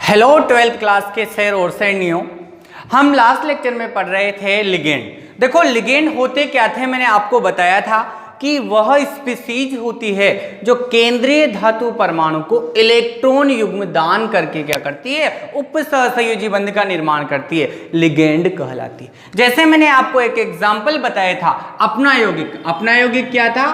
Hello 12th class के sir और सैनियों, हम लास्ट लेक्चर में पढ़ रहे थे लिगेंड। देखो लिगेंड होते क्या थे, मैंने आपको बताया था कि वह स्पीसीज होती है जो केंद्रीय धातु परमाणु को इलेक्ट्रॉन युग्म दान करके क्या करती है, उपसहसंयोजी बंध का निर्माण करती है, लिगेंड कहलाती है। जैसे मैंने आपको एक एग्जाम्पल बताया था अपना यौगिक क्या था,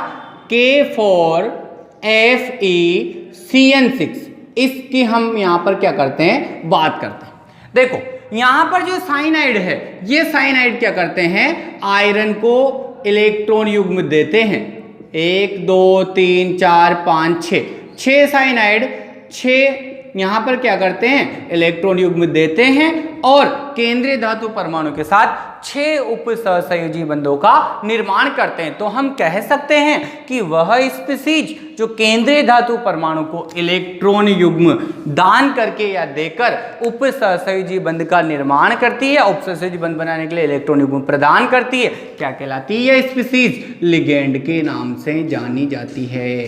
K4FeCN6, इसकी हम यहां पर क्या करते हैं, बात करते हैं। देखो यहां पर जो साइनाइड है, ये साइनाइड क्या करते हैं, आयरन को इलेक्ट्रॉन युग्म देते हैं। 1 2 3 4 5 6 साइनाइड, 6 यहां पर क्या करते हैं, इलेक्ट्रॉन युग्म देते हैं और केंद्रीय धातु परमाणु के साथ 6 उपसहसंयोजी बंधों का निर्माण करते हैं। तो हम कह सकते हैं कि वह स्पीसीज जो केंद्रीय धातु परमाणु को इलेक्ट्रॉन युग्म दान करके या देकर उपसहसंयोजी बंध का निर्माण करती है, उपसहसंयोजी बंध बनाने के लिए इलेक्ट्रॉन युग्म प्रदान करती है, क्या कहलाती है, यह स्पीसीज लिगेंड के नाम से जानी जाती है।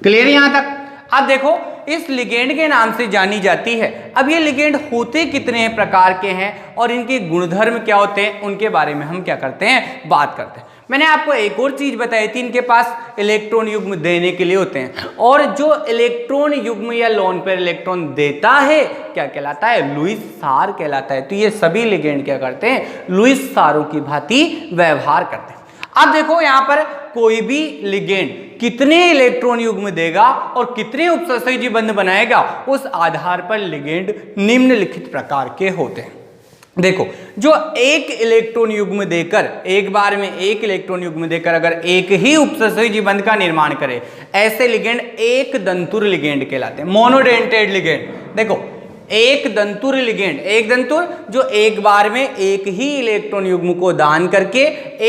क्लियर यहां तक? अब देखो इस लिगेंड के नाम से जानी जाती है। अब ये लिगेंड होते कितने प्रकार के हैं और इनके गुणधर्म क्या होते हैं, उनके बारे में हम क्या करते हैं, बात करते हैं। मैंने आपको एक और चीज बताई थी, इनके पास इलेक्ट्रॉन युग्म देने के लिए होते हैं, और जो इलेक्ट्रॉन युग्म या लोन पेयर इलेक्ट्रॉन देता है क्या कहलाता है, लुईस सार कहलाता है। तो ये सभी लिगेंड क्या करते हैं, लुईस सारों की भांति व्यवहार करते हैं। अब देखो यहां पर कोई भी लिगेंड कितने इलेक्ट्रॉन युग्म देगा और कितने उपसहसंयोजी बंध बनाएगा, उस आधार पर लिगेंड निम्नलिखित प्रकार के होते हैं। देखो जो एक इलेक्ट्रॉन युग्म देकर, एक बार में एक इलेक्ट्रॉन युग्म देकर अगर एक ही उपसहसंयोजी बंध का निर्माण करे, ऐसे लिगेंड एक दंतुर लिगेंड कहलाते हैं, मोनोडेंटेड लिगेंड। देखो एक दंतुर लिगेंड, एक दंतुर जो एक बार में एक ही इलेक्ट्रॉन युग्म को दान करके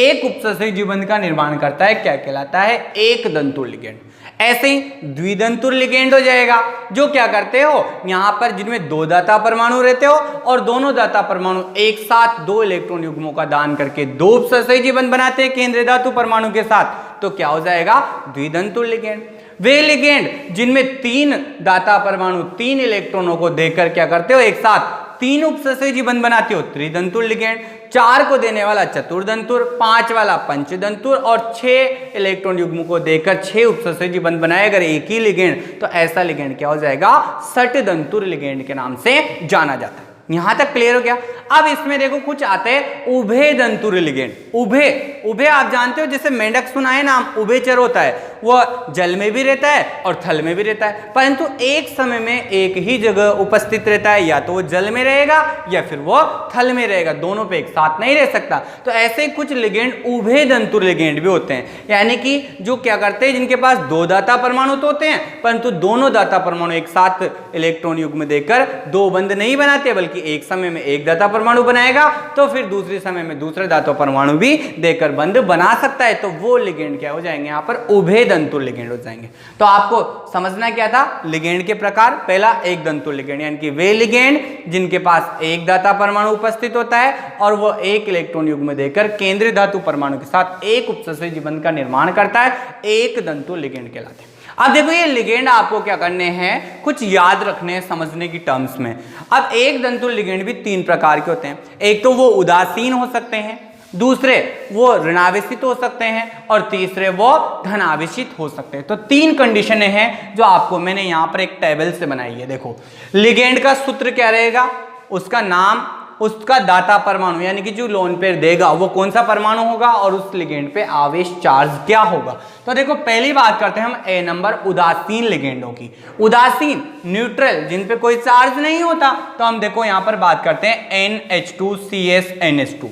एक उपसहसंयोजी बंध का निर्माण करता है, क्या कहलाता है, एक दंतुर लिगेंड। ऐसे ही द्विदंतुर लिगेंड हो जाएगा, जो क्या करते हो, यहां पर जिनमें 2 दाता परमाणु रहते हो और दोनों दाता परमाणु एक साथ 2 इलेक्ट्रॉन युग्मों का दान करके 2 उपसहसंयोजी बंध बनाते हैं केंद्रीय धातु परमाणु के साथ, तो क्या हो जाएगा, द्विदंतुर लिगेंड। वे लिगेंड जिनमें 3 दाता परमाणु 3 इलेक्ट्रॉनों को देकर क्या करते हो, एक साथ 3 उपसहसंयोजी बंध बनाते हो, त्रिदंतुर लिगेंड। 4 को देने वाला चतुर्दंतुर, 5 वाला पंचदंतुर और 6 इलेक्ट्रॉन युग्म को देकर 6 उपसहसंयोजी बंध बनाए अगर एक ही लिगेंड, तो ऐसा लिगेंड क्या हो जाएगा, षटदंतुर लिगेंड के नाम से जाना जाता है। यहां तक क्लियर हो गया? अब इसमें देखो कुछ आते हैं उभय दंतुर लिगेंड। उभय आप जानते हो, जैसे मेंढक सुना है नाम, उभयचर होता है, वह जल में भी रहता है और थल में भी रहता है, परंतु एक समय में एक ही जगह उपस्थित रहता है, या तो वो जल में रहेगा या फिर वो थल में रहेगा, दोनों पे एक साथ नहीं रह सकता। तो ऐसे कुछ लिगेंड उभय दंतुर लिगेंड भी होते हैं, यानी कि जो क्या करते हैं, जिनके पास 2 दाता परमाणु तो होते हैं परंतु दोनों दाता परमाणु एक साथ इलेक्ट्रॉन युग्म देकर 2 बंध नहीं बनाते, बल्कि एक समय में एक दाता परमाणु बनाएगा तो फिर दूसरे समय में दूसरे दाता परमाणु भी देकर बंध बना सकता है, तो वो लिगेंड क्या हो जाएंगे, यहां पर उभय दंतुर लिगेंड हो जाएंगे। तो आपको समझना क्या था, लिगेंड के प्रकार, पहला एक दंतुर लिगेंड, यानी कि वे लिगेंड जिनके पास एक दाता परमाणु उपस्थित होता है और वो एक इलेक्ट्रॉन युग्म देकर केंद्रीय धातु परमाणु के साथ एक उपसहसंयोजी बंध का निर्माण करता है, एक दंतुर लिगेंड कहलाते हैं। अब देखो ये लिगेंड आपको क्या करने हैं, कुछ याद रखने हैं समझने की टर्म्स में। अब एक दंतुर लिगेंड भी 3 प्रकार के होते हैं, एक तो वो उदासीन हो सकते हैं, दूसरे वो ऋणावेशित हो सकते हैं और तीसरे वो धनावेशित हो सकते हैं। तो 3 कंडीशनें हैं जो आपको मैंने यहां पर एक टेबल से बनाई है। देखो लिगेंड का सूत्र क्या रहेगा, उसका नाम, उसका दाता परमाणु यानी कि जो लोन पेयर देगा वो कौन सा परमाणु होगा और उस लिगेंड पे आवेश चार्ज क्या होगा। तो देखो पहली बात करते हैं हम ए नंबर उदासीन लिगेंडों की। उदासीन न्यूट्रल, जिन पे कोई चार्ज नहीं होता, तो हम देखो यहां पर बात करते हैं NH2CSNH2,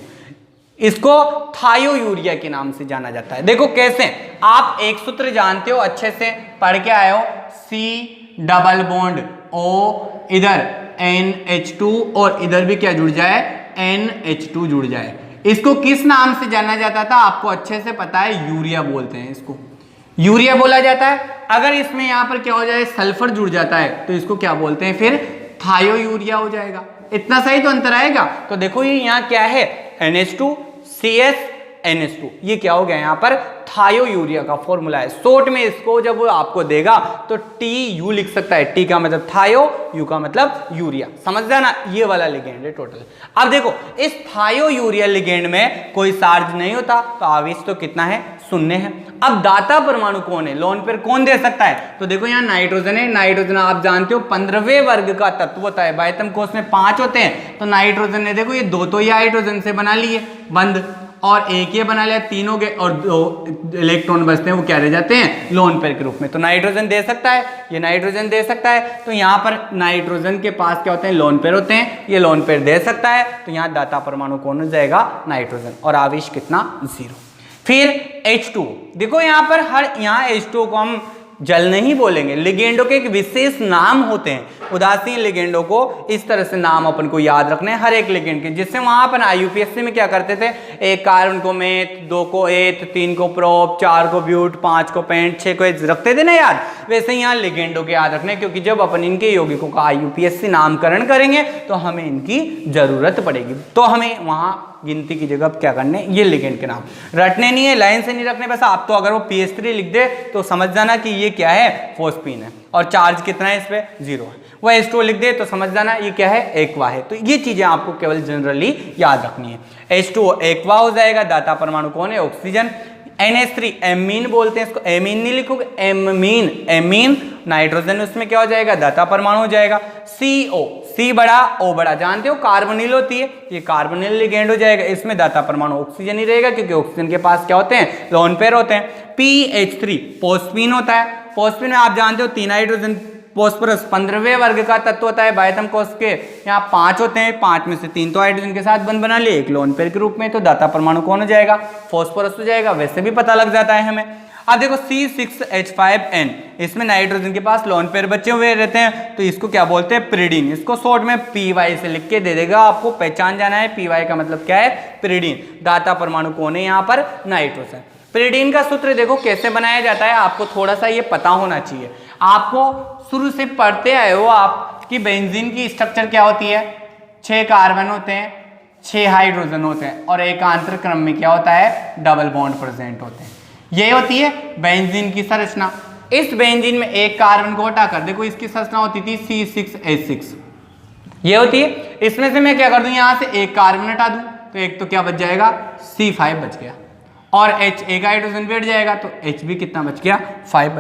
इसको थायोयूरिया के नाम से जाना जाता है। देखो कैसे, आप एक सूत्र जानते हो, अच्छे से पढ़ के आए हो, C डबल बॉन्ड O, इधर NH2 और इधर भी क्या जुड़ जाए, NH2 जुड़ जाए। इसको किस नाम से जाना जाता था, आपको अच्छे से पता है, यूरिया बोलते हैं, इसको यूरिया बोला जाता है। अगर इसमें यहां पर क्या हो जाए, सल्फर जुड़ जाता है, तो इसको क्या बोलते हैं, फिर थायोयूरिया हो जाएगा। इतना सही तो अंतर आएगा। तो देखो ये यहाँ क्या है, NH2CS NH2। ये क्या हो गया यहाँ पर थायो यूरिया का फॉर्मूला है। शॉर्ट में इसको जब वो आपको देगा तो TU लिख सकता है। T का मतलब थायो, U का मतलब यूरिया। समझ जाना, ये वाला लिगेंड है टोटल। अब देखो इस थायो यूरिया लिगेंड में कोई चार्ज नहीं होता तो आवेश तो कितना है, शून्य है। अब दाता परमाणु कौन है, लोन पेयर कौन दे सकता है, तो देखो यहाँ नाइट्रोजन है। नाइट्रोजन आप जानते हो 15वें वर्ग का तत्व होता है। बाह्यतम कोश में 5 होते हैं, तो नाइट्रोजन ने देखो ये 2 तो ये हाइड्रोजन से बना लिए बंद, और एक ये बना लिया, 3 हो गए, और 2 इलेक्ट्रॉन बचते हैं वो क्या रह जाते हैं, लोन पेयर के रूप में। तो नाइट्रोजन दे सकता है, ये नाइट्रोजन दे सकता है। तो यहाँ पर नाइट्रोजन के पास क्या होते हैं, लोन पेयर होते हैं, ये लोन पेयर दे सकता है। तो यहाँ दाता परमाणु कौन हो जाएगा, नाइट्रोजन, और आवेश कितना, 0। फिर H2, देखो यहाँ पर यहाँ H2 को हम जल नहीं बोलेंगे, लिगेंडों के एक विशेष नाम होते हैं। उदासीन लिगेंडों को इस तरह से नाम अपन को याद रखने हैं हर एक लिगेंड के, जिससे वहां अपन IUPAC में क्या करते थे, एक कार्बन को मेथ, 2 को एथ, 3 को प्रोप, 4 को ब्यूट, 5 को पेंट, 6 को एथ रखते थे ना याद। वैसे यहाँ लिगेंडों के याद रखने, क्योंकि जब अपन इनके यौगिकों का IUPAC नामकरण करेंगे तो हमें इनकी जरूरत पड़ेगी। तो हमें वहां गिनती की जगह क्या करने, ये लिगेंड के नाम रटने नहीं है, लाइन से नहीं रखने। बस आप तो अगर वो PH3 लिख दे तो समझ जाना कि ये क्या है, फोस्फीन है, और चार्ज कितना है इस पे, 0 है। वो H2 लिख दे तो समझ जाना ये क्या है, एक्वा है। तो ये चीजें आपको केवल जनरली याद रखनी है। H2 एक्वा हो जाएगा। दाता परमाणु कौन है, ऑक्सीजन। NH3 एमीन बोलते हैं इसको, एमीन नहीं लिखोगे, एमीन, एमीन नाइट्रोजन, उसमें क्या हो जाएगा, दाता परमाणु हो जाएगा। CO, C बड़ा O बड़ा, जानते हो कार्बोनिल होती है, ये कार्बोनिल लिगेंड हो जाएगा। इसमें दाता परमाणु ऑक्सीजन ही रहेगा, क्योंकि ऑक्सीजन के पास क्या होते हैं, लोन पेयर होते हैं। PH3 फोस्फीन होता है। फोस्फीन में आप जानते हो 3 हाइड्रोजन, फॉस्फोरस 15वें वर्ग का तत्व होता है। बाह्यतम कोश के यहाँ 5 होते हैं, 5 में से 3 तो हाइड्रोजन के साथ बंध बना लिए, एक लोन पेयर के रूप में। तो दाता परमाणु कौन हो जाएगा, फॉस्फोरस हो जाएगा। वैसे भी पता लग जाता है हमें। अब देखो C6H5N, इसमें नाइट्रोजन के पास लोन पेयर बचे हुए रहते हैं, तो इसको क्या बोलते हैं, पिरिडीन। इसको शॉर्ट में PY से लिख के दे देगा, आपको पहचान जाना है PY का मतलब क्या है, पिरिडीन। दाता परमाणु कौन है यहाँ पर, नाइट्रोजन। पिरिडीन का सूत्र देखो कैसे बनाया जाता है, आपको थोड़ा सा ये पता होना चाहिए। आपको शुरू से पढ़ते आए हो आप कि बेंजीन की स्ट्रक्चर क्या होती है, 6 कार्बन होते हैं, 6 हाइड्रोजन होते हैं, और एकांतर क्रम में क्या होता है, डबल बॉन्ड प्रेजेंट होते हैं। ये होती है बेंजीन की संरचना। इस बेंजीन में एक कार्बन को हटाकर देखो इसकी संरचना होती थी C6H6, ये होती है। इसमें से मैं क्या कर दूं, यहां से एक कार्बन हटा दूं तो एक तो क्या बच जाएगा, C5 बच गया, और H एक हाइड्रोजन बैठ जाएगा तो H भी कितना बच गया, 5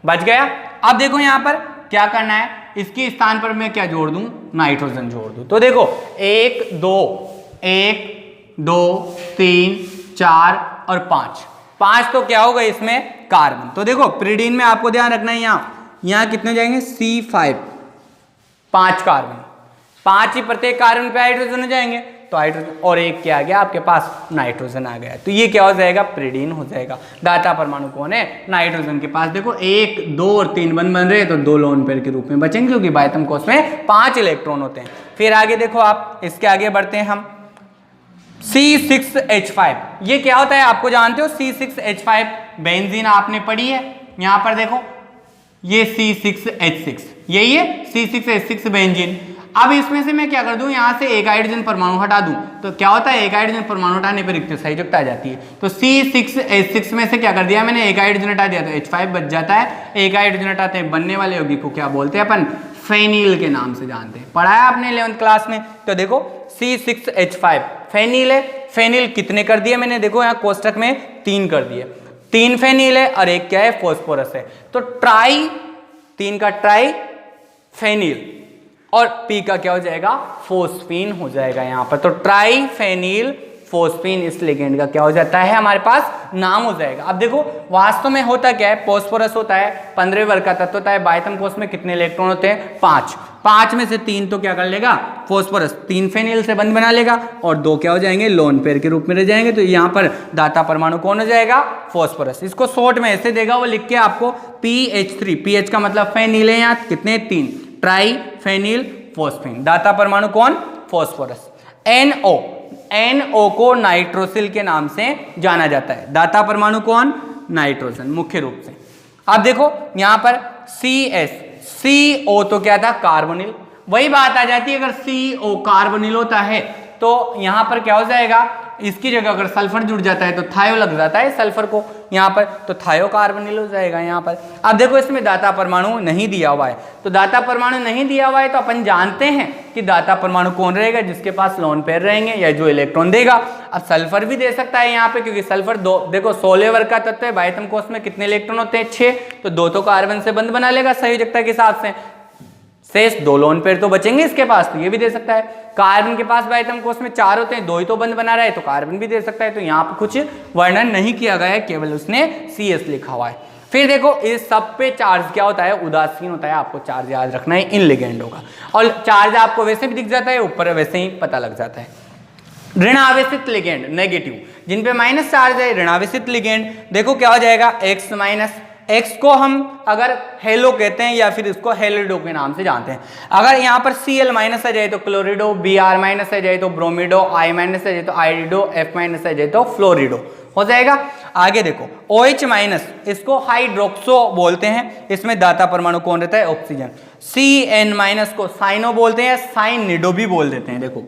बच गया। अब देखो यहाँ पर क्या करना है, इसके स्थान पर मैं क्या जोड़ दूं, नाइट्रोजन जोड़ दूं। तो देखो 1 2 3 4 और 5 तो क्या होगा इसमें, कार्बन। तो देखो पिरिडीन में आपको ध्यान रखना है, यहाँ कितने जाएंगे, C5, 5 कार्बन, 5 ही प्रत्येक कार्बन पे हाइड्रोजन हो जाएंगे, तो हाइड्रोजन, और एक क्या आ गया आपके पास, नाइट्रोजन आ गया। तो ये क्या हो जाएगा, पिरिडीन हो जाएगा। दाता परमाणु कौन है, नाइट्रोजन के पास देखो 1 2 और 3 बन रहे, तो 2 लोन पेयर के रूप में बचेंगे, क्योंकि बाह्यतम कोश में 5 इलेक्ट्रॉन होते हैं। फिर आगे देखो आप, इसके आगे बढ़ते हैं हम, C6H5, ये क्या होता है आपको जानते हो, C6H5 बेंजीन आपने पढ़ी है। यहां पर देखो ये C6H6, यही है C6H6 बेंजीन। अब इसमें से मैं क्या कर दूं, यहां से एक हाइड्रोजन परमाणु हटा दूं, तो क्या होता है, एक हाइड्रोजन परमाणु हटाने पर रिक्त संयोजकता आ जाती है। तो C6H6 में से क्या कर दिया मैंने, एक हाइड्रोजन हटा दिया, तो H5 बच जाता है। एक हाइड्रोजन हटाते हैं, बनने वाले यौगिक को क्या बोलते हैं अपन, फेनिल के नाम से जानते हैं, पढ़ा है आपने 11th क्लास में। तो देखो C6H5 फेनिल है। फेनिल कितने कर दिए मैंने, देखो यहाँ कोष्टक में 3 कर दिए, 3 फेनिल है, और एक क्या है, फॉस्फोरस है। तो ट्राई, 3 का ट्राई फेनिल, और P का क्या हो जाएगा, फोस्फीन हो जाएगा यहाँ पर। तो ट्राई फेनिल फोस्फीन इस लिगेंड का क्या हो जाता है, हमारे पास नाम हो जाएगा। अब देखो वास्तव में होता क्या है, फॉस्फोरस होता है, 15वें वर्ग का तत्व होता है। बाह्यतम कोश में कितने इलेक्ट्रॉन होते हैं, 5 में से 3 तो क्या कर लेगा, फॉस्फोरस 3 फेनिल से बंध बना लेगा, और 2 क्या हो जाएंगे, लोन पेयर के रूप में रह जाएंगे। तो यहाँ पर दाता परमाणु कौन हो जाएगा, फॉस्फोरस। इसको शॉर्ट में ऐसे देगा वो लिख के आपको, PH3, PH का मतलब फेनिल है, यहाँ कितने, 3, ट्राई फेनिल फोस्फीन। दाता परमाणु कौन, फॉस्फोरस। NO को नाइट्रोसिल के नाम से जाना जाता है। दाता परमाणु कौन, नाइट्रोजन मुख्य रूप से। अब देखो यहां पर CO तो क्या था, कार्बोनिल। वही बात आ जाती है, अगर CO कार्बोनिल होता है तो यहां पर क्या हो जाएगा, इसकी जगह अगर सल्फर जुड़ जाता है तो थायो लग जाता है सल्फर को यहाँ पर, तो थायो कार्बोनिल हो जाएगा यहाँ पर। अब देखो इसमें दाता परमाणु नहीं दिया हुआ है, तो दाता परमाणु नहीं दिया हुआ है तो अपन जानते हैं कि दाता परमाणु कौन रहेगा, जिसके पास लोन पेयर रहेंगे या जो इलेक्ट्रॉन देगा। अब सल्फर भी दे सकता है यहाँ पे, क्योंकि सल्फर दो, देखो 16 वर्ग का तत्व है, बाह्यतम कोश में कितने इलेक्ट्रॉन होते हैं 6, तो 2 तो कार्बन से बंध बना लेगा संयोजकता के हिसाब से, शेष 2 लोन पेयर तो बचेंगे इसके पास, तो ये भी दे सकता है। कार्बन के पास बाह्यतम कोश में 4 होते हैं, 2 ही तो बंध बना रहा है, तो कार्बन भी दे सकता है। तो यहाँ पे कुछ वर्णन नहीं किया गया है, केवल उसने CS लिखा हुआ है। फिर देखो इस सब पे चार्ज क्या होता है, उदासीन होता है, आपको चार्ज याद रखना है इन लिगेंडों का, और चार्ज आपको वैसे भी दिख जाता है ऊपर, वैसे ही पता लग जाता है। ऋण आवेशित लिगेंड नेगेटिव, जिन पे माइनस चार्ज है, ऋण आवेशित लिगेंड, देखो क्या हो जाएगा X माइनस, X को हम अगर हेलो कहते हैं या फिर इसको हेलिडो के नाम से जानते हैं। अगर यहाँ पर Cl माइनस आ जाए तो क्लोरिडो, Br माइनस आ जाए तो ब्रोमिडो, I माइनस आ जाए तो आयोडिडो, F माइनस आ जाए तो फ्लोरिडो हो जाएगा। आगे देखो OH माइनस, इसको हाइड्रोक्सो बोलते हैं, इसमें दाता परमाणु कौन रहता है, ऑक्सीजन। Cn माइनस को साइनो बोलते हैं, साइनिडो भी बोल देते हैं, देखो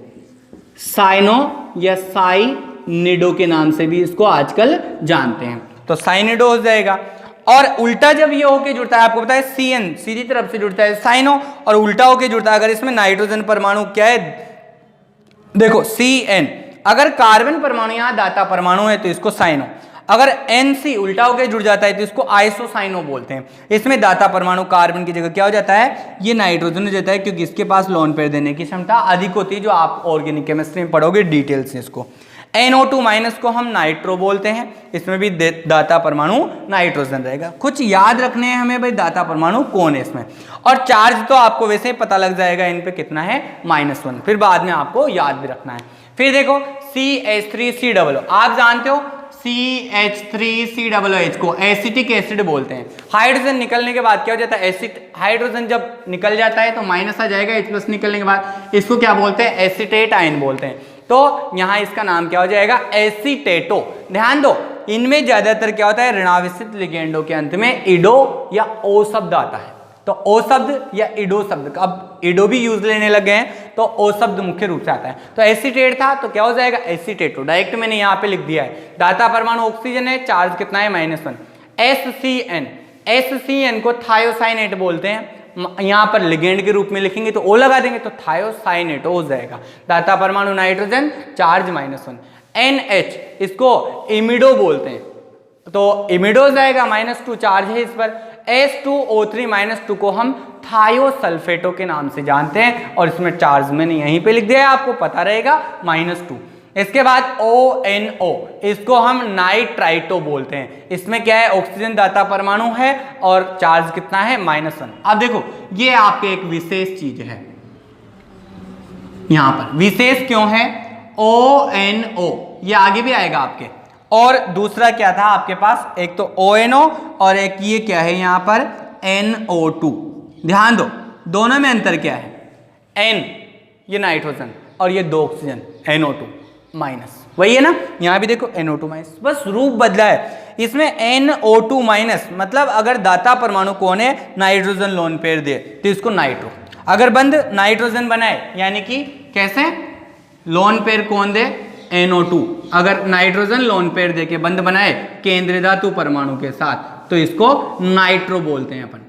साइनो या साइनिडो के नाम से भी इसको आजकल जानते हैं, तो साइनिडो हो जाएगा। और उल्टा जब ये होके जुड़ता है, आपको पता है Cn सीधी तरफ से जुड़ता है साइनो, और उल्टा होके जुड़ता है, अगर इसमें नाइट्रोजन परमाणु क्या है, देखो Cn, अगर कार्बन परमाणु यहाँ दाता परमाणु है तो इसको साइनो, अगर Nc उल्टा होके जुड़ जाता है तो इसको आइसोसाइनो बोलते हैं। इसमें दाता परमाणु कार्बन की जगह क्या हो जाता है, ये नाइट्रोजन हो जाता है, क्योंकि इसके पास लोन पेयर देने की क्षमता अधिक होती है, जो आप ऑर्गेनिक केमिस्ट्री में पढ़ोगे डिटेल से इसको। NO2 माइनस को हम नाइट्रो बोलते हैं, इसमें भी दाता परमाणु नाइट्रोजन रहेगा। कुछ याद रखने हैं हमें भाई, दाता परमाणु कौन है इसमें, और चार्ज तो आपको वैसे ही पता लग जाएगा इन पे कितना है, -1, फिर बाद में आपको याद भी रखना है। फिर देखो CH3COO, आप जानते हो CH3COOH को एसिटिक एसिड बोलते हैं। हाइड्रोजन निकलने के बाद क्या हो जाता है, एसिड हाइड्रोजन जब निकल जाता है तो माइनस आ जाएगा, H+ निकलने के बाद इसको क्या बोलते हैं, एसिटेट आयन बोलते हैं। तो यहाँ इसका नाम क्या हो जाएगा, एसीटेटो। ध्यान दो इनमें ज्यादातर क्या होता है, ऋणावेशित लिगेंडों के अंत में इडो या ओ शब्द आता है, तो ओ शब्द या इडो शब्द, अब इडो भी यूज लेने लगे हैं तो ओ शब्द मुख्य रूप से आता है। तो एसीटेट था तो क्या हो जाएगा, एसीटेटो। डायरेक्ट मैंने यहाँ पे लिख दिया है। दाता परमाणु ऑक्सीजन है, चार्ज कितना है, -1। SCN को थायोसाइनेट बोलते हैं, यहाँ पर लिगेंड के रूप में लिखेंगे तो ओ लगा देंगे तो थायोसाइनेट हो जाएगा। दाता परमाणु नाइट्रोजन, चार्ज -1। NH इसको इमिडो बोलते हैं, तो इमिडो हो जाएगा, -2 चार्ज है इस पर। H2O3 को हम थायोसल्फेटो के नाम से जानते हैं, और इसमें चार्ज मैंने यहीं पे लिख दिया है, आपको पता रहेगा -2। इसके बाद ONO, इसको हम नाइट्राइटो बोलते हैं, इसमें क्या है, ऑक्सीजन दाता परमाणु है और चार्ज कितना है, -1। अब देखो ये आपके एक विशेष चीज है, यहां पर विशेष क्यों है, ONO ये आगे भी आएगा आपके। और दूसरा क्या था आपके पास, एक तो ONO और एक ये क्या है यहाँ पर NO2। ध्यान दो दोनों में अंतर क्या है, N ये नाइट्रोजन और ये 2 ऑक्सीजन, NO2 माइनस, वही है ना। यहाँ भी देखो NO2 माइनस, बस रूप बदला है। इसमें NO2 माइनस मतलब अगर दाता परमाणु कौन है, नाइट्रोजन लोन पेयर दे तो इसको नाइट्रो, अगर बंद नाइट्रोजन बनाए यानी कि कैसे, लोन पेयर कौन दे, NO2, अगर नाइट्रोजन लोन पेयर दे के बंद बनाए केंद्रीय धातु परमाणु के साथ तो इसको नाइट्रो बोलते हैं अपन।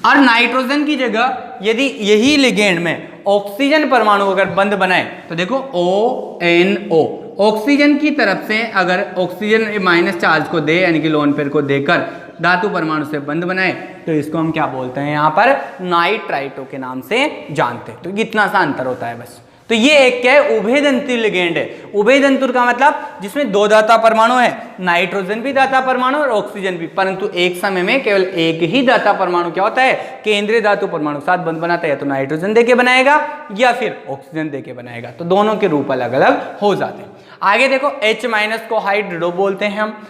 और नाइट्रोजन की जगह यदि यही लिगेंड में ऑक्सीजन परमाणु अगर बंद बनाए तो देखो ONO, ऑक्सीजन की तरफ से अगर ऑक्सीजन माइनस चार्ज को दे यानी कि लोन पेयर को देकर धातु परमाणु से बंद बनाए तो इसको हम क्या बोलते हैं, यहाँ पर नाइट्राइटो के नाम से जानते हैं। तो इतना सा अंतर होता है बस। तो ये एक क्या है, उभयदंती लिगेंड है। उभयदंतुर का मतलब जिसमें 2 दाता परमाणु है, नाइट्रोजन भी दाता परमाणु और ऑक्सीजन भी, परंतु एक समय में केवल एक ही दाता परमाणु क्या होता है, केंद्रीय धातु परमाणु साथ बंद बनाता है, या तो नाइट्रोजन देके बनाएगा या फिर ऑक्सीजन देके बनाएगा, तो दोनों के रूप अलग अलग हो जाते हैं। आगे देखो H- को हाइड्रिडो बोलते हैं हम,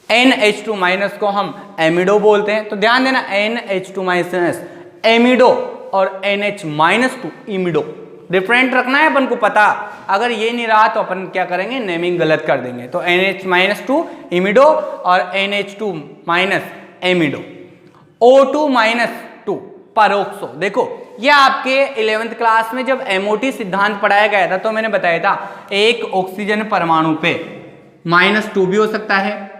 NH2- को हम एमिडो बोलते हैं। तो ध्यान देना NH2- एमिडो और NH- इमिडो, डिफरेंट रखना है अपन को पता। अगर ये नहीं रहा तो अपन क्या करेंगे, नेमिंग गलत कर देंगे। तो NH- इमिडो और NH2- एमिडो। O2- परोक्सो। देखो ये आपके 11th क्लास में जब MOT सिद्धांत पढ़ाया गया था तो मैंने बताया था एक ऑक्सीजन परमाणु पे -2 भी हो सकता है,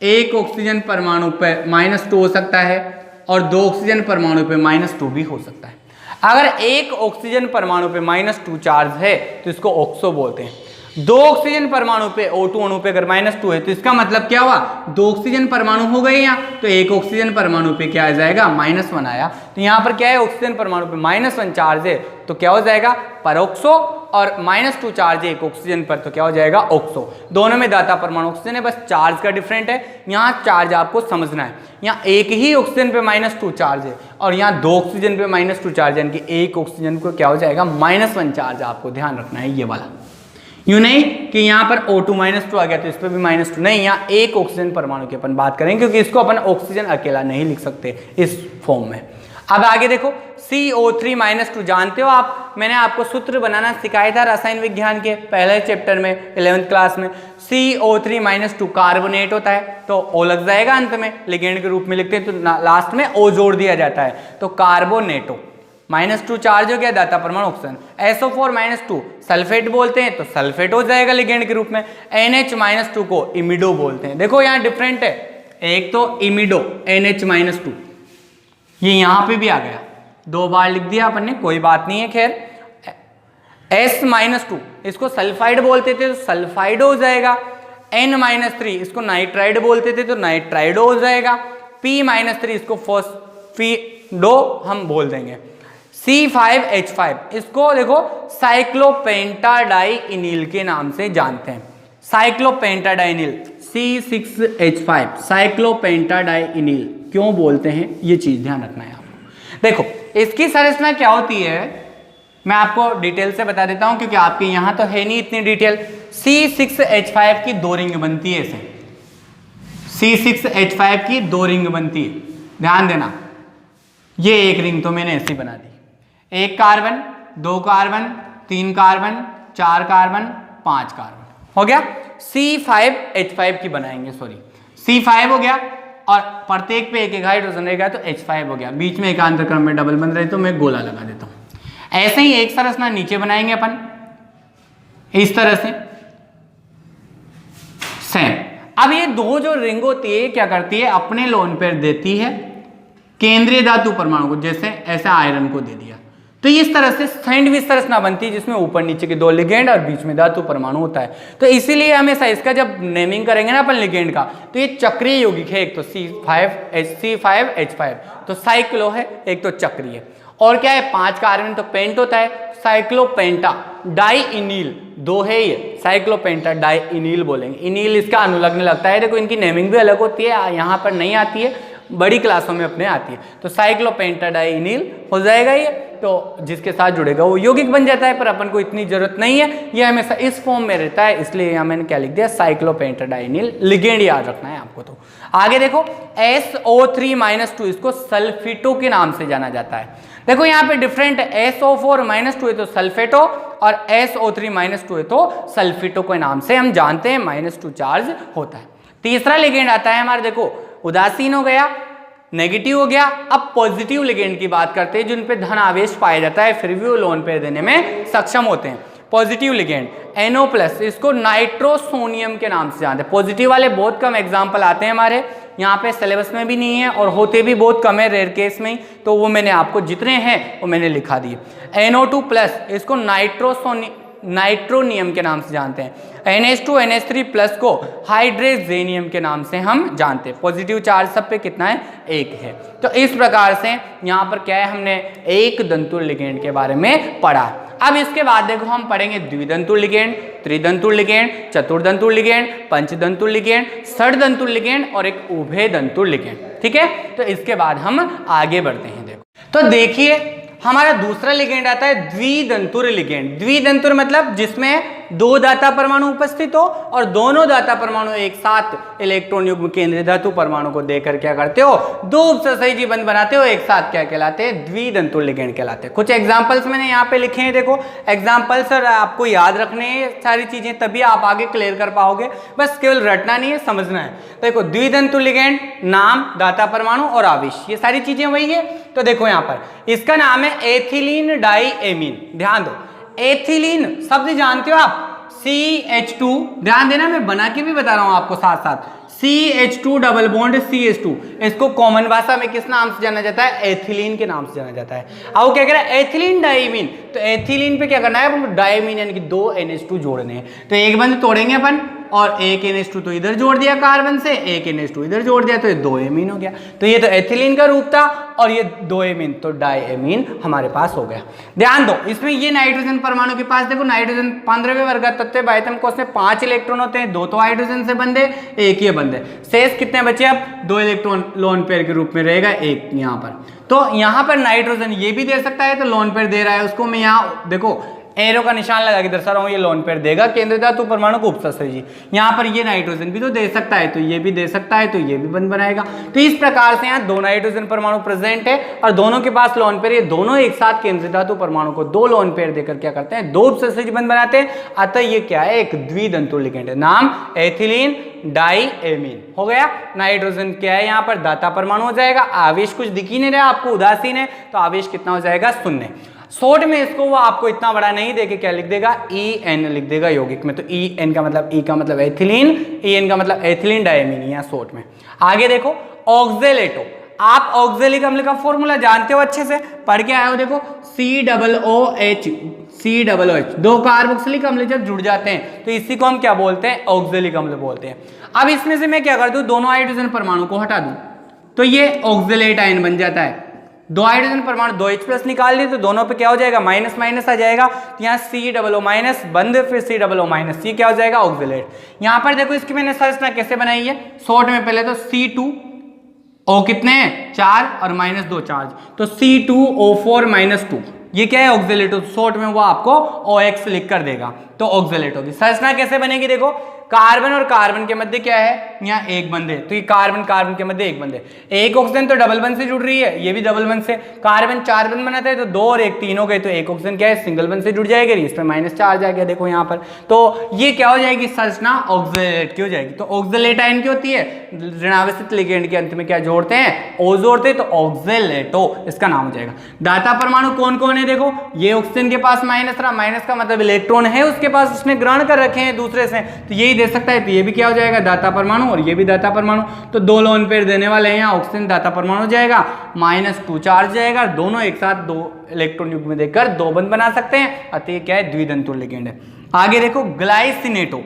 एक ऑक्सीजन परमाणु पे -2 हो सकता है और 2 ऑक्सीजन परमाणु पे -2 भी हो सकता है। अगर एक ऑक्सीजन परमाणु पे -2 चार्ज है तो इसको ऑक्सो बोलते हैं। 2 ऑक्सीजन परमाणु पे O2 अणु पे अगर -2 है तो इसका मतलब क्या हुआ, 2 ऑक्सीजन परमाणु हो गए यहाँ, तो एक ऑक्सीजन परमाणु पे क्या आ जाएगा, -1 आया। तो यहाँ पर क्या है, ऑक्सीजन परमाणु पे -1 चार्ज है तो क्या हो जाएगा, परोक्सो, और -2 चार्ज है एक ऑक्सीजन पर तो क्या हो जाएगा, ऑक्सो। दोनों में दाता परमाणु ऑक्सीजन है, बस चार्ज का डिफरेंट है। यहाँ चार्ज आपको समझना है, यहाँ एक ही ऑक्सीजन पे -2 चार्ज है और यहाँ 2 ऑक्सीजन पे -2 चार्ज है, यानी कि एक ऑक्सीजन को क्या हो जाएगा, -1 चार्ज। आपको ध्यान रखना है ये वाला, यूं नहीं कि यहाँ पर O2 -2 आ गया तो इस पर भी -2 नहीं, यहाँ एक ऑक्सीजन परमाणु की अपन बात करेंगे क्योंकि इसको अपन ऑक्सीजन अकेला नहीं लिख सकते इस फॉर्म में। अब आगे देखो CO3 -2 जानते हो आप, मैंने आपको सूत्र बनाना सिखाया था रसायन विज्ञान के पहले चैप्टर में 11th क्लास में। CO3 -2 कार्बोनेट होता है तो O लग जाएगा अंत में, लिगेंड के रूप में लिखते हैं तो लास्ट में O जोड़ दिया जाता है तो कार्बोनेटो। -2 चार्ज हो गया, दाता परमाणु ऑक्सीजन। SO4 -2 सल्फेट बोलते हैं तो सल्फेट हो जाएगा लिगेंड के रूप में। NH -2 को इमिडो बोलते हैं। देखो यहाँ डिफरेंट है, एक तो इमिडो NH -2 ये यहाँ पे भी आ गया, 2 बार लिख दिया अपन ने, कोई बात नहीं है। खैर S -2 इसको सल्फाइड बोलते थे तो सल्फाइड हो जाएगा। N -3 इसको नाइट्राइड बोलते थे तो नाइट्राइड हो जाएगा। P -3 इसको फॉस्फिडो हम बोल देंगे। C5H5 इसको देखो साइक्लोपेंटाडाइइनिल के नाम से जानते हैं, साइक्लोपेंटाडाइनिल। C6H5 साइक्लोपेंटाडाइइनिल क्यों बोलते हैं, ये चीज ध्यान रखना है आपको। देखो इसकी संरचना क्या होती है मैं आपको डिटेल से बता देता हूं क्योंकि आपके यहां तो है नहीं इतनी डिटेल। C6H5 की 2 रिंग बनती है ऐसे, C6H5 की 2 रिंग बनती है, ध्यान देना। ये एक रिंग तो मैंने ऐसी बना दी, 1 carbon 2 carbon 3 carbon 4 carbon 5 carbon, हो गया। C5H5 की बनाएंगे, सॉरी C5 हो गया और प्रत्येक पे एक हाइड्रोजन रहेगा तो H5 हो गया। बीच में एकांतर क्रम में डबल बन रहे तो मैं गोला लगा देता हूं। ऐसे ही एक संरचना नीचे बनाएंगे अपन इस तरह से सेम। अब ये 2 जो रिंग होती है क्या करती है, अपने लोन पेयर देती है केंद्रीय धातु परमाणु को, जैसे ऐसा आयरन को दे दिया तो इस तरह से सैंडविच संरचना बनती है जिसमें ऊपर नीचे के 2 लिगेंड और बीच में धातु परमाणु होता है। तो इसीलिए हमेशा इसका जब नेमिंग करेंगे ना अपन लिगेंड का तो ये चक्रीय यौगिक है, एक तो C5H5 तो साइक्लो है, एक तो चक्रीय। और क्या है, 5 कार्बन तो पेंट होता है, साइक्लोपेंटा डाइइनिल 2 है ये, साइक्लोपेंटा डाइइनिल बोलेंगे। इनिल इसका अनुलग्न लगता है, देखो इनकी नेमिंग भी अलग होती है, यहाँ पर नहीं आती है, बड़ी क्लासों में अपने आती है। तो साइक्लोपेंटाडाइइनिल हो जाएगा ये, तो जिसके साथ जुड़ेगा वो यौगिक बन जाता है, पर अपन को इतनी जरूरत नहीं है, ये हमेशा इस फॉर्म में रहता है, इसलिए यहाँ मैंने क्या लिख दिया, साइक्लोपेंटाडाइइनिल। लिगेंड याद रखना है आपको। तो आगे देखो SO3 -2 इसको सल्फिटो के नाम से जाना जाता है। देखो यहाँ पे डिफरेंट है, SO4 -2 है तो सल्फेटो और SO3 -2 है तो सल्फिटो के नाम से हम जानते हैं, -2 चार्ज होता है। तीसरा लिगेंड आता है हमारे, देखो उदासीन हो गया, नेगेटिव हो गया। अब पॉजिटिव लिगेंड की बात करते हैं जिन पे धन आवेश पाया जाता है फिर भी वो लोन पेयर देने में सक्षम होते हैं। पॉजिटिव लिगेंड NO+, इसको नाइट्रोसोनियम के नाम से जानते हैं। पॉजिटिव वाले बहुत कम एग्जाम्पल आते हैं हमारे यहाँ पे, सिलेबस में भी नहीं है और होते भी बहुत कम है, रेयर केस में ही, तो वो मैंने आपको जितने हैं वो मैंने लिखा दिए। NO2+, इसको नाइट्रोनियम के नाम से जानते हैं। NH2 NH3+ को हाइड्रेजेनियम के नाम से हम जानते हैं। पॉजिटिव चार्ज सब पे कितना है, 1 है। तो इस प्रकार से यहाँ पर क्या है, हमने एक दंतुर लिगेंड के बारे में पढ़ा। अब इसके बाद देखो हम पढ़ेंगे द्विदंतुर लिगेंड, त्रिदंतुर लिगेंड, चतुर्दंतुर लिगेंड, पंचदंतुर लिगेंड, षड्दंतुर लिगेंड और एक उभयदंतुर लिगेंड। ठीक है, तो इसके बाद हम आगे बढ़ते हैं। देखो तो देखिए हमारा दूसरा लिगेंड आता है द्विदंतुर लिगेंड। द्विदंतुर मतलब जिसमें दो दाता परमाणु उपस्थित हो और दोनों दाता परमाणु एक साथ इलेक्ट्रॉन युग्म केंद्रीय धातु परमाणु को देकर क्या करते हो, दो उपसहसहजी बंध बनाते हो, एक साथ क्या कहलाते हैं, द्वितंतुल लिगेंड कहलाते हैं। कुछ एग्जांपल्स मैंने यहाँ पे लिखे हैं, देखो एग्जांपल्स और आपको याद रखने हैं सारी चीजें, तभी आप आगे क्लियर कर पाओगे, बस केवल रटना नहीं है, समझना है। देखो द्वितंतुल लिगेंड, नाम, दाता परमाणु और आवेश, ये सारी चीजें वही है। तो देखो यहाँ पर इसका नाम है एथिलीन डाइएमीन, ध्यान दो, एथिलीन शब्द जानते हो आप, CH2, ध्यान देना मैं बना के भी बता रहा हूं आपको साथ साथ, CH2 डबल बॉन्ड CH2, इसको कॉमन भाषा में किस नाम से जाना जाता है, एथिलीन के नाम से जाना जाता है। अब क्या कह रहा है, एथिलीन डाइमीन, तो एथिलीन पे क्या करना है, डाइमीन यानी कि दो NH2 जोड़ने हैं। तो एक बंद तोड़ेंगे अपन और एक NH2 तो इधर जोड़ दिया कार्बन से, एक NH2 इधर जोड़ दिया, तो ये दो एमीन हो गया। तो ये तो एथिलीन का रूप था और ये दो एमीन, तो डाइएमीन हमारे पास हो गया। ध्यान दो, इसमें ये नाइट्रोजन परमाणु के पास देखो, नाइट्रोजन 15वें वर्ग का तत्व, बाह्यतम कोश में 5 इलेक्ट्रॉन होते हैं, 2 तो हाइड्रोजन से बंधे, एक ये बंधे, शेष कितने बचे, अब 2 इलेक्ट्रॉन लोन पेयर के रूप में रहेगा एक यहाँ पर। तो यहाँ पर नाइट्रोजन ये भी दे सकता है, तो लोन पेयर दे रहा है उसको, मैं यहाँ देखो एरो का निशान लगा के दर्शा रहा हूं, ये लोन पेयर देगा केंद्रीय धातु परमाणु को उपसहसहजी। यहाँ पर ये नाइट्रोजन भी तो दे सकता है, तो ये भी दे सकता है, तो ये भी बंध बनाएगा। तो इस प्रकार से यहाँ दो नाइट्रोजन परमाणु प्रेजेंट है और दोनों के पास लोन पेयर, ये दोनों एक साथ केंद्रीय धातु परमाणु को दो लोन पेयर देकर क्या करते हैं, दो उपसहसहजी बंध बनाते हैं। अतः ये क्या है, एक द्वितंतुल लिगेंड है, नाम एथिलीन डाइएमीन हो गया। नाइट्रोजन क्या है, यहाँ पर दाता परमाणु हो जाएगा, आवेश कुछ दिख ही नहीं रहा आपको, उदासीन है, तो आवेश कितना हो जाएगा, 0। शॉर्ट में इसको वो आपको इतना बड़ा नहीं देके क्या लिख देगा, EN लिख देगा यौगिक में। तो EN का मतलब, E का मतलब एथिलीन, EN का मतलब एथिलीन डाइएमीन, यहाँ शॉर्ट में। आगे देखो ऑक्जेलेटो, आप ऑक्जेलिक अम्ल का फॉर्मूला जानते हो अच्छे से, पढ़ के आए हो, देखो COOH, दो कार्बोक्सिलिक अम्ल जब जुड़ जाते हैं तो इसी को हम क्या बोलते हैं, ऑक्जेलिक अम्ल बोलते हैं। अब इसमें से मैं क्या कर दूं, दोनों हाइड्रोजन परमाणु को हटा दूं, तो ये ऑक्जेलेट आयन बन जाता है। दो हाइड्रोजन परमाणु 2H+ निकाल लिए तो दोनों पे क्या हो जाएगा, माइनस माइनस आ जाएगा, तो यहाँ COO- बंद, फिर COO-, C क्या हो जाएगा, ऑक्जेलेट। यहाँ पर देखो इसकी मैंने संरचना कैसे बनाई है, शॉर्ट में पहले तो C2O कितने हैं, 4 और -2 चार्ज, तो C2O4 -2, ये क्या है, ऑक्जेलेटो। शॉर्ट में वो आपको OX लिख कर देगा, तो ऑक्जेलेटो की संरचना कैसे बनेगी, देखो कार्बन और कार्बन के मध्य क्या है, यहाँ एक बंध है, तो ये कार्बन कार्बन के मध्य एक बंध है, एक ऑक्सीजन तो डबल बंध से जुड़ रही है, ये भी डबल बंध से, कार्बन 4 बंध बनाता है, तो 2 और 1 3 हो गए, तो एक ऑक्सीजन क्या है, सिंगल बंध से जुड़ जाएगा, इसमें माइनस चार्ज आ गया, देखो यहाँ पर। तो ये क्या हो जाएगी, संरचना ऑक्जेलेट की हो जाएगी। तो ऑक्जेलेट आयन की होती है, ऋणावस्थित लिगेंड के अंत में क्या जोड़ते हैं, O जोड़ते हैं, तो ऑक्जेलेटो इसका नाम हो जाएगा। दाता परमाणु कौन कौन है, देखो ये ऑक्सीजन के पास माइनस रहा, माइनस का मतलब इलेक्ट्रॉन है उसके पास, उसने ग्रहण कर रखे हैं दूसरे से, तो यही दे सकता है, तो ये भी क्या हो जाएगा, दाता परमाणु, और ये भी दाता परमाणु, तो दो लोन पेयर देने वाले हैं, यहाँ ऑक्सीजन दाता परमाणु हो जाएगा, -2 चार्ज जाएगा, दोनों एक साथ दो इलेक्ट्रॉन युग्म में देकर दो बंध बना सकते हैं, अतः क्या है, द्वितंतुल लिगेंड है। आगे देखो ग्लाइसिनेटो,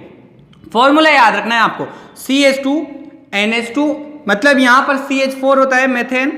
फॉर्मूला याद रखना है आपको, CH2NH2, मतलब यहाँ पर CH4 होता है मेथेन,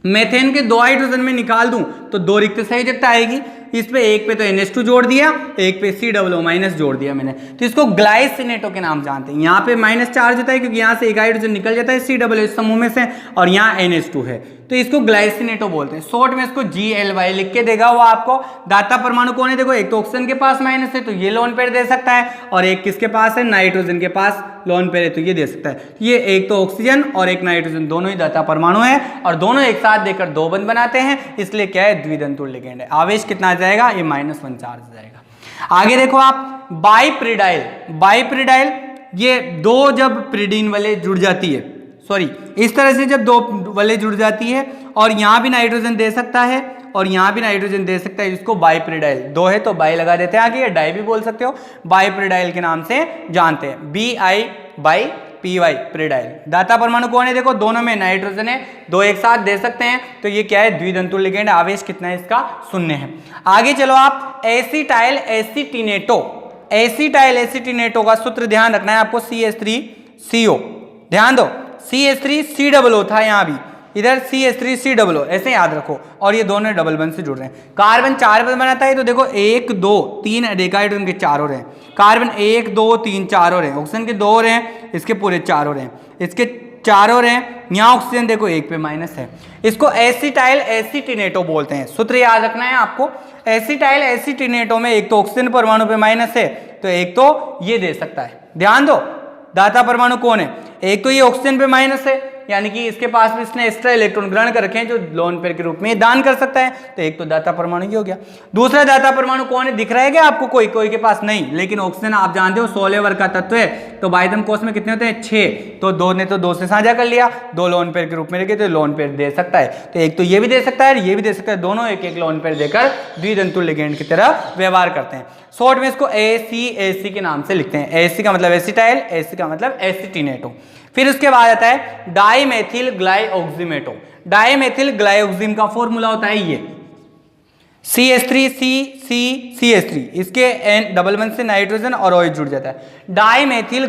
मेथेन के 2 हाइड्रोजन में निकाल दूं तो 2 रिक्त संयोजकता आएगी, इस पे एक पे तो NH2 जोड़ दिया, एक पे COO- जोड़ दिया मैंने, तो इसको ग्लाइसिनेटो के नाम जानते हैं। यहाँ पे माइनस चार्ज होता है क्योंकि यहाँ से एक हाइड्रोजन निकल जाता है COO समूह में से, और यहाँ NH2 है, तो इसको ग्लाइसिनेटो बोलते हैं। शॉर्ट में इसको GLY लिख के देगा वो आपको। दाता परमाणु कौन है, देखो एक तो ऑक्सीजन के पास माइनस है, तो ये लोन पेयर दे सकता है, और एक किसके पास है, नाइट्रोजन के पास लोन पेयर है, तो ये दे सकता है। ये एक तो ऑक्सीजन और एक नाइट्रोजन दोनों ही दाता परमाणु है, और दोनों एक साथ देकर दो बंध बनाते हैं, इसलिए क्या है, द्वितंतुल लिगेंड है। आवेश कितना आ जाएगा, ये -1 चार्ज जाएगा। आगे देखो आप बाइप्रिडाइल, बाइप्रिडाइल ये दो जब प्रिडीन वाले जुड़ जाती है, सॉरी इस तरह से जब दो वाले जुड़ जाती है, और यहाँ भी नाइट्रोजन दे सकता है और यहाँ भी नाइट्रोजन दे सकता है, इसको बाइप्रिडाइल, दो है तो बाई लगा देते हैं आगे, या डाई भी बोल सकते हो, बाइप्रिडाइल के नाम से जानते हैं, BI/PY प्रिडाइल। दाता परमाणु कौन है, देखो दोनों में नाइट्रोजन है, दो एक साथ दे सकते हैं, तो ये क्या है, द्वितंतुल लिगेंड। आवेश कितना है इसका, 0 है। आगे चलो आप एसिटाइल एसिटिनेटो, एसिटाइल एसिटिनेटो का सूत्र ध्यान रखना है आपको, CH3CO, ध्यान दो CH3COO था, यहाँ भी इधर CH3COO, ऐसे याद रखो, और ये दोनों डबल बंध से जुड़ रहे हैं। कार्बन 4 बंध बनाता है, तो देखो 1 2 3 हाइड्रोजन के 4 हो रहे हैं, कार्बन 1 2 3 4 हो रहे हैं, ऑक्सीजन के 2 हो रहे हैं, इसके पूरे 4 हो रहे हैं, इसके 4 हो रहे हैं, यहाँ ऑक्सीजन देखो 1 पे माइनस है, इसको एसिटाइल एसिटिनेटो बोलते हैं। सूत्र याद रखना है आपको, एसिटाइल एसिटिनेटो में एक तो ऑक्सीजन परमाणु पे माइनस है, तो एक तो ये दे सकता है। ध्यान दो, दाता परमाणु कौन है? एक तो ये ऑक्सीजन पे माइनस है, यानी कि इसके पास भी इसने एक्स्ट्रा इलेक्ट्रॉन ग्रहण कर रखे हैं जो लोन पेयर के रूप में दान कर सकता है, तो एक तो दाता परमाणु ये हो गया। दूसरा दाता परमाणु कौन है? दिख रहा है क्या आपको? कोई कोई के पास नहीं, लेकिन ऑक्सीजन आप जानते हो 16 वर्ग का तत्व है, तो बाह्यतम कोश में कितने होते हैं? 6, तो 2 ने तो 2 से साझा कर लिया, 2 लोन पेयर के रूप में रखे, तो लोन पेयर दे सकता है। तो एक तो ये भी दे सकता है, ये भी दे सकता है, दोनों एक एक लोन पेयर देकर द्वितंतु लिगेंड की तरह व्यवहार करते हैं। शॉर्ट में इसको AC के नाम से लिखते हैं। AC का मतलब एसिटाइल, AC का मतलब एसिटिनेटो। फिर उसके बाद आता है डाइमेथिल ग्लाइऑक्सीमेटो। डाइमेथिल ग्लाइऑक्सीम का फॉर्मूला होता है ये CH3CCCH3, इसके N से नाइट्रोजन और OH जुड़ जाता है, डाइमेथिल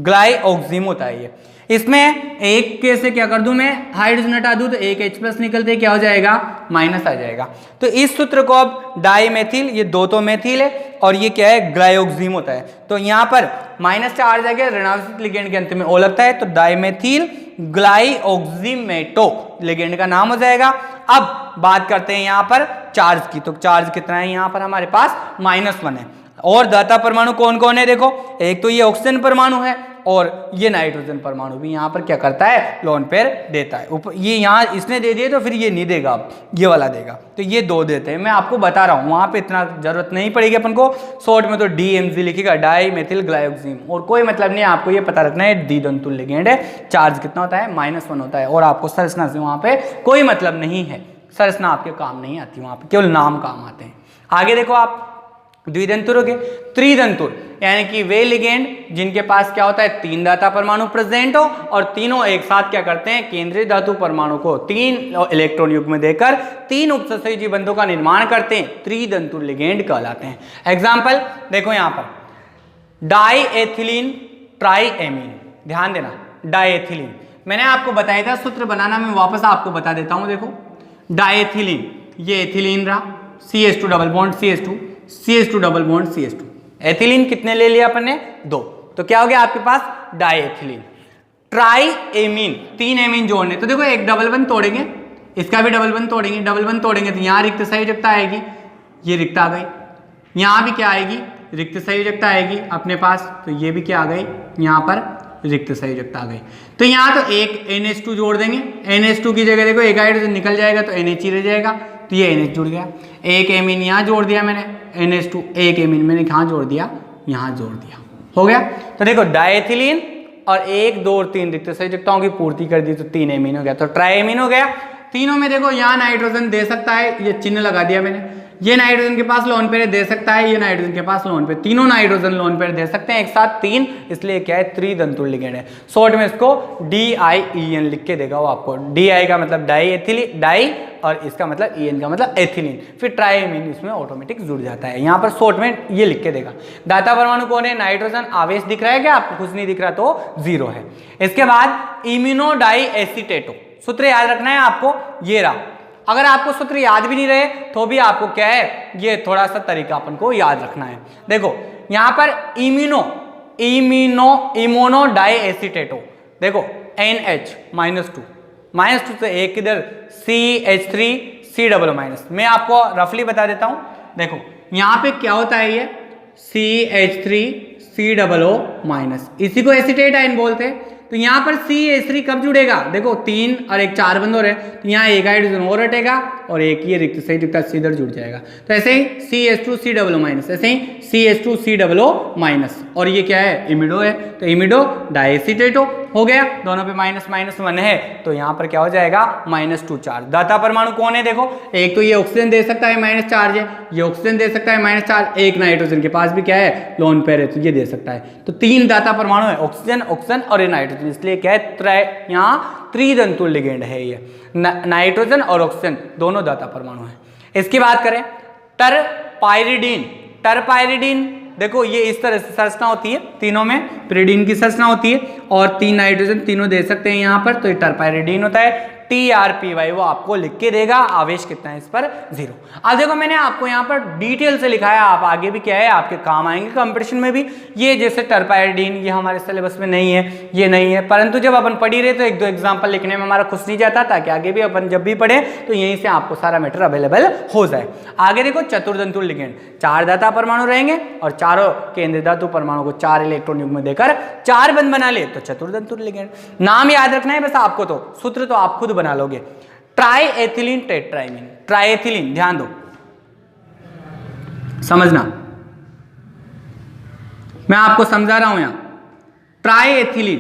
ग्लाइऑक्सीम होता है ये। इसमें एक के से क्या कर दूं मैं? हाइड्रोजन हटा दूं तो एक H+ निकलते क्या हो जाएगा? माइनस आ जाएगा। तो इस सूत्र को अब डाइमेथिल, ये 2 तो मेथिल है और ये क्या है? ग्लाइऑक्सीम होता है। तो यहाँ पर माइनस चार्ज आ गया, ऋणावेशित लिगेंड के अंत में O लगता है, तो डाइमेथिल ग्लाइऑक्सीमेटो लिगेंड का नाम हो जाएगा। अब बात करते हैं यहाँ पर चार्ज की, तो चार्ज कितना है यहाँ पर हमारे पास? -1 है। और दाता परमाणु कौन कौन है? देखो, एक तो ये ऑक्सीजन परमाणु है और ये नाइट्रोजन परमाणु भी यहाँ पर क्या करता है? लोन पेयर देता है। ये यहाँ इसने दे दिए तो फिर ये नहीं देगा, अब ये वाला देगा, तो ये 2 देते हैं। मैं आपको बता रहा हूँ, वहाँ पे इतना जरूरत नहीं पड़ेगी अपन को। शॉर्ट में तो DMG लिखेगा, डाइमेथिल ग्लाइऑक्सीम, और कोई मतलब नहीं है, आपको ये पता रखना है द्वितंतु लिगेंड है। चार्ज कितना होता है? -1 होता है। और आपको संरचना से वहाँ पे कोई मतलब नहीं है, संरचना आपके काम नहीं आती, वहाँ पे केवल नाम काम आते हैं। आगे देखो आप, द्वितंतुर हो गए। त्रितंतुर यानी कि वे लिगेंड जिनके पास क्या होता है? 3 दाता परमाणु प्रेजेंट हो और तीनों एक साथ क्या करते हैं? केंद्रीय धातु परमाणु को 3 इलेक्ट्रॉन युग्म देकर 3 उपसहयोजी बंधों का निर्माण करते हैं, त्रितंतुर लिगेंड कहलाते हैं। एग्जाम्पल देखो यहाँ पर, डाइएथिलीन ट्राइएमीन, ध्यान देना, डाइएथिलीन मैंने आपको बताया था सूत्र बनाना, मैं वापस आपको बता देता हूं। देखो, डाइएथिलीन, ये एथिलीन रहा, CH2 double bond CH2, CH2 double bond CH2, ethylene कितने ले लिया अपन ने? 2, तो क्या हो गया आपके पास? डाइएथिलीन। ट्राइएमीन, 3 एमीन जोड़ने, तो देखो एक डबल बंध तोड़ेंगे, इसका भी डबल बंध तोड़ेंगे, डबल बंध तोड़ेंगे तो यहाँ रिक्त संयोजकता आएगी, ये रिक्त आ गई। यहाँ भी क्या आएगी? रिक्त संयोजकता आएगी अपने पास, तो ये भी क्या आ गई? यहाँ पर रिक्त संयोजकता आ गई। तो यहाँ तो एक NH2 जोड़ देंगे, NH2 की जगह देखो एक हाइड्रोजन निकल जाएगा तो NH ही रह जाएगा, तो ये NH जुड़ गया। एक एमीन यहाँ जोड़ दिया मैंने, NH2, एक एमीन मैंने कहाँ जोड़ दिया? यहाँ जोड़ दिया, हो गया। तो देखो डाइएथिलीन और 1, 2 और 3 रिक्त संयोजकताओं की पूर्ति कर दी तो 3 एमीन हो गया, तो ट्राइएमीन हो गया। तीनों में देखो यहाँ नाइट्रोजन दे सकता है, ये चिन्ह लगा दिया मैंने, ये नाइट्रोजन के पास लोन पेयर दे सकता है, ये नाइट्रोजन के पास लोन पेयर, तीनों नाइट्रोजन लोन पेयर दे सकते हैं एक साथ 3, इसलिए क्या है? त्रितंतुर लिगेंड है। शॉर्ट में इसको DIEN लिख के देगा वो आपको। DI का मतलब डाइएथिलीन, डाई, और इसका मतलब EN का मतलब एथिलीन, फिर ट्राइएमीन इसमें ऑटोमेटिक जुड़ जाता है। यहाँ पर शॉर्ट में ये लिख के देगा। दाता परमाणु कौन है? नाइट्रोजन। आवेश दिख रहा है क्या आपको? कुछ नहीं दिख रहा तो 0 है। इसके बाद इम्यूनोडाईएसीटेटो, सूत्र याद रखना है आपको, ये रहा। अगर आपको सूत्र याद भी नहीं रहे तो भी आपको क्या है? ये थोड़ा सा तरीका अपन को याद रखना है। देखो यहाँ पर इम्यूनोडाईएसीटेटो, देखो NH -2 से एक इधर CH3C डबल माइनस, मैं आपको रफली बता देता हूं। देखो यहाँ पे क्या होता है? ये CH3C डबल O माइनस, इसी को एसीटेट आयन बोलते हैं। तो यहाँ पर CH3 कब जुड़ेगा? देखो 3 और 1 4 बंद हो रहे हैं, तो यहाँ एक हाइड्रोजन और हटेगा और एक ये रिक्त संयोजकता सीधा जुड़ जाएगा। तो ऐसे ही CH2C डबल O माइनस, ऐसे ही CH2C डबल O माइनस, और ये क्या है? इमिडो है, तो इमिडो डाइएसीटेटो हो गया। दोनों पे -1 है, तो यहाँ पर क्या हो जाएगा? -2 चार्ज। दाता परमाणु कौन है? देखो एक तो ये ऑक्सीजन दे सकता है, माइनस चार्ज है, ये ऑक्सीजन दे सकता है माइनस चार्ज, एक नाइट्रोजन के पास भी क्या है? लोन पेयर है, तो ये दे सकता है। तो 3 दाता परमाणु है, ऑक्सीजन, ऑक्सीजन और ये नाइट्रोजन, इसलिए क्या है? यहाँ त्रितंतुर लिगेंड है। ये नाइट्रोजन और ऑक्सीजन दोनों दाता परमाणु है। इसकी बात करें टरपाइरिडीन, टरपाइरिडीन देखो ये इस तरह से संरचना होती है, तीनों में पिरिडीन की संरचना होती है और 3 नाइट्रोजन तीनों दे सकते हैं यहाँ पर, तो ये टरपाइरिडीन होता है। TRPY वो आपको लिख के देगा। आवेश कितना है इस पर 0। अब देखो मैंने आपको यहाँ पर डिटेल से लिखा है, आप आगे भी क्या है आपके काम आएंगे कंपटीशन में भी। ये जैसे टर्पाइडिन ये हमारे सिलेबस में नहीं है, ये नहीं है, परंतु जब अपन पढ़ी रहे तो एक दो एग्जाम्पल लिखने में हमारा खुश नहीं जाता, ताकि आगे भी अपन जब भी पढ़े तो यहीं से आपको सारा मैटर अवेलेबल हो जाए। आगे देखो चतुर्दंतु लिगेंड, 4 धाता परमाणु रहेंगे और चारों केंद्रीय धातु परमाणु को 4 इलेक्ट्रॉन युग्म देकर 4 बंध बना ले तो चतुर्दंतु लिगेंड। नाम याद रखना है बस आपको, तो सूत्र तो आप खुद बना लोगे। ट्राई एथिलीन टेट्राइमीन, ट्राई एथिलीन ध्यान दो समझना, मैं आपको समझा रहा हूं यहां। ट्राई एथिलीन,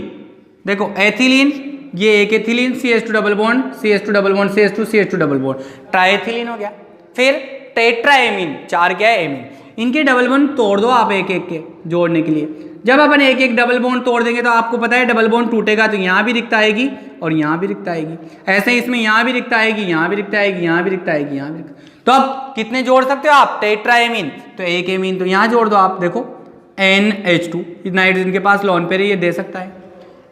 देखो एथिलीन ये एक ethylene CH2 double bond CH2 double bond CH2 CH2 double bond, try ethylene हो गया। फिर टेट्राएमीन, 4 क्या है एमीन, इनके डबल बॉन्ड तोड़ दो आप एक एक के जोड़ने के लिए। जब अपन एक एक डबल बॉन्ड तोड़ देंगे तो आपको पता है डबल बॉन्ड टूटेगा तो यहाँ भी रिक्ता आएगी और यहाँ भी रिक्ता आएगी, ऐसे ही इसमें यहाँ भी रिक्ता आएगी, यहाँ भी रिक्ता आएगी, यहाँ भी रिक्ता आएगी, यहाँ भी। तो अब कितने जोड़ सकते हो आप, टेट्राएमीन, तो एक एमीन तो यहाँ जोड़ दो आप, देखो NH2 नाइट्रोजन के पास लोन पेयर ये दे सकता है,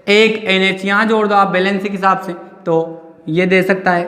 एक NH यहाँ जोड़ दो आप बैलेंस के हिसाब से तो ये दे सकता है,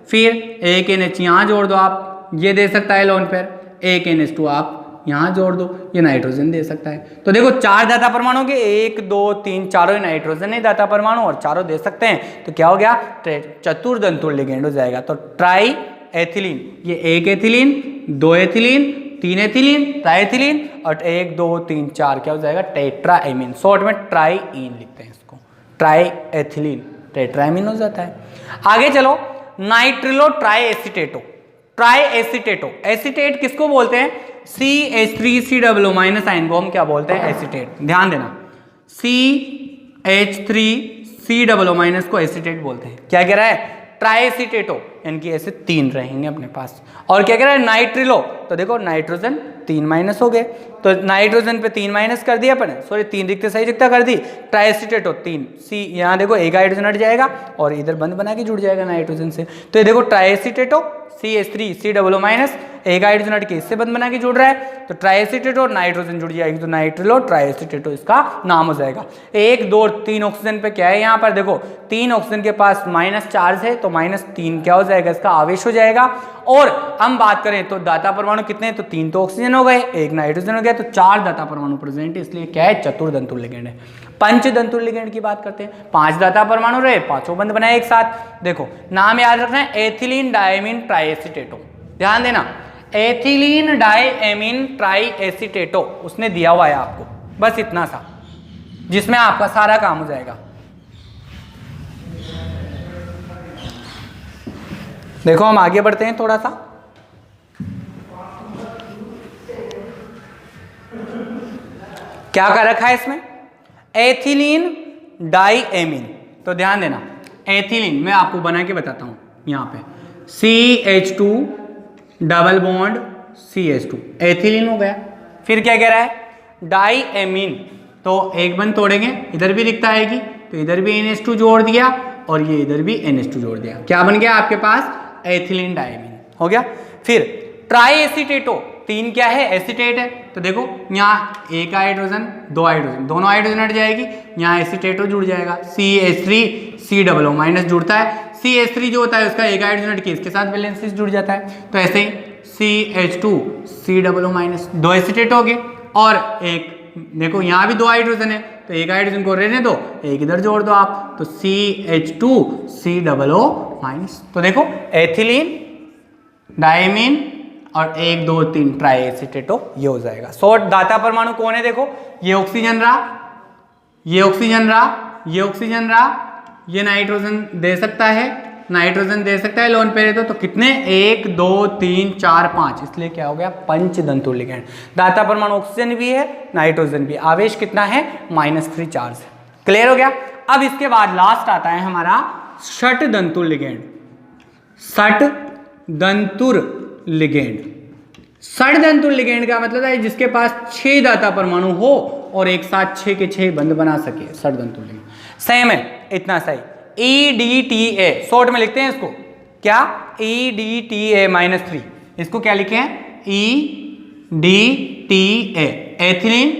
फिर एक NH यहाँ जोड़ दो आप, ये दे सकता है लोन पेयर, एक NH2 आप यहाँ जोड़ दो, ये नाइट्रोजन दे सकता है। तो देखो 4 धाता परमाणु के 1 2 3 चारों ही नाइट्रोजन है धाता परमाणु और चारों दे सकते हैं, तो क्या हो गया चतुर्दंतुल लिगेंड हो जाएगा। तो ट्राई एथिलीन, ये एक ethylene, 2 ethylene, 3 ethylene, try ethylene और 1 2 3 4 क्या हो जाएगा टेट्राएमीन, शॉर्ट में ट्राईइन लिखते हैं इसको, ट्राई एथिलीन टेट्राएमीन हो जाता है। आगे चलो नाइट्रिलो ट्राई एसिटेटो, ट्राई एसिटेटो, एसिटेट किसको बोलते हैं, CH3COO माइनस आयन को हम क्या बोलते हैं एसिटेट, ध्यान देना CH3COO माइनस को एसिटेट बोलते हैं। क्या कह रहा है ट्राई एसिटेटो, इनकी ऐसे 3 रहेंगे अपने पास। और क्या कह रहा है नाइट्रिलो, तो देखो नाइट्रोजन 3 माइनस हो गए, तो नाइट्रोजन पे 3 माइनस कर दिया अपन, सॉरी 3 रिक्ते सही रिक्ता कर दी, ट्राई एसिटेटो 3 C, यहाँ देखो एक हाइड्रोजन हट जाएगा और इधर बंध बना के जुड़ जाएगा नाइट्रोजन से, तो ये देखो ट्राई एसिटेटो CH3COO माइनस एक हाइड्रोजन हट के इससे बंध बना के जुड़ रहा है, तो ट्राईएसिटेटो और नाइट्रोजन जुड़ जाएगी तो नाइट्रिलो ट्राईएसिटेटो इसका नाम हो जाएगा। 1 2 3 ऑक्सीजन पे क्या है यहाँ पर देखो 3 ऑक्सीजन के पास माइनस चार्ज है तो -3 क्या हो जाएगा इसका आवेश हो जाएगा। और हम बात करें तो दाता परमाणु कितने हैं, तो 3 तो ऑक्सीजन हो गए, 1 नाइट्रोजन हो गया, तो 4 दाता परमाणु प्रेजेंट है, इसलिए क्या है चतुर्दंतुल लिगेंड है। पंचदंतुल लिगेंड की बात करते हैं, 5 दाता परमाणु रहे, 5 बंध बनाए एक साथ। देखो नाम याद रखना है एथिलीन डायमीन ट्राईएसिटेटो, ध्यान देना एथिलीन डायमीन ट्राईएसिटेटो उसने दिया हुआ है आपको, बस इतना सा जिसमें आपका सारा काम हो जाएगा। देखो हम आगे बढ़ते हैं थोड़ा सा, क्या कर रखा है इसमें एथिलीन डायमीन, तो ध्यान देना एथिलीन मैं आपको बना के बताता हूं, यहां पे CH2 double bond CH2 ethylene हो गया। फिर क्या कह रहा है डायमीन, तो एक बंद तोड़ेंगे इधर भी रिक्ता आएगी तो इधर भी NH2 जोड़ दिया और ये इधर भी NH2 जोड़ दिया, क्या बन गया आपके पास एथिलीन डायमीन हो गया। फिर ट्राईएसिटेटो 3 क्या है एसिटेट है, तो देखो यहाँ एक हाइड्रोजन 2 हाइड्रोजन दोनों हाइड्रोजन हट जाएगी, यहाँ एसिटेटो जुड़ जाएगा, CH3COO माइनस जुड़ता है, CH3 जो होता है उसका एक हाइड्रोजन हट के इसके साथ वैलेंसी जुड़ जाता है, तो ऐसे ही CH2COO माइनस 2 एसिटेट हो गए और एक देखो यहाँ भी 2 हाइड्रोजन है तो एक हाइड्रोजन को रहने दो, एक इधर जोड़ दो आप, तो CH2COO माइनस, तो देखो एथिलीन डायमीन और 1 2 3 ट्राईएसिटेटो ये हो जाएगा। शॉर्ट दाता परमाणु कौन है देखो ये ऑक्सीजन रहा, ये ऑक्सीजन रहा, ये ऑक्सीजन रहा, ये नाइट्रोजन दे सकता है, नाइट्रोजन दे सकता है लोन पेयर तो कितने 1 2 3 4 5, इसलिए क्या हो गया पंचदंतुल लिगेंड। दाता परमाणु ऑक्सीजन भी है नाइट्रोजन भी, आवेश कितना है -3 चार्ज है, क्लियर हो गया। अब इसके बाद लास्ट आता है हमारा षटदंतुल लिगेंड, षटदंतुल लिगेंड। षटदंतुल लिगेंड का मतलब है जिसके पास 6 दाता परमाणु हो और एक साथ 6 के 6 बंध बना सके, षटदंतुल लिगेंड। सेम है इतना सही, EDTA शॉर्ट में लिखते हैं इसको क्या EDTA -3, इसको क्या लिखे हैं EDTA ethylene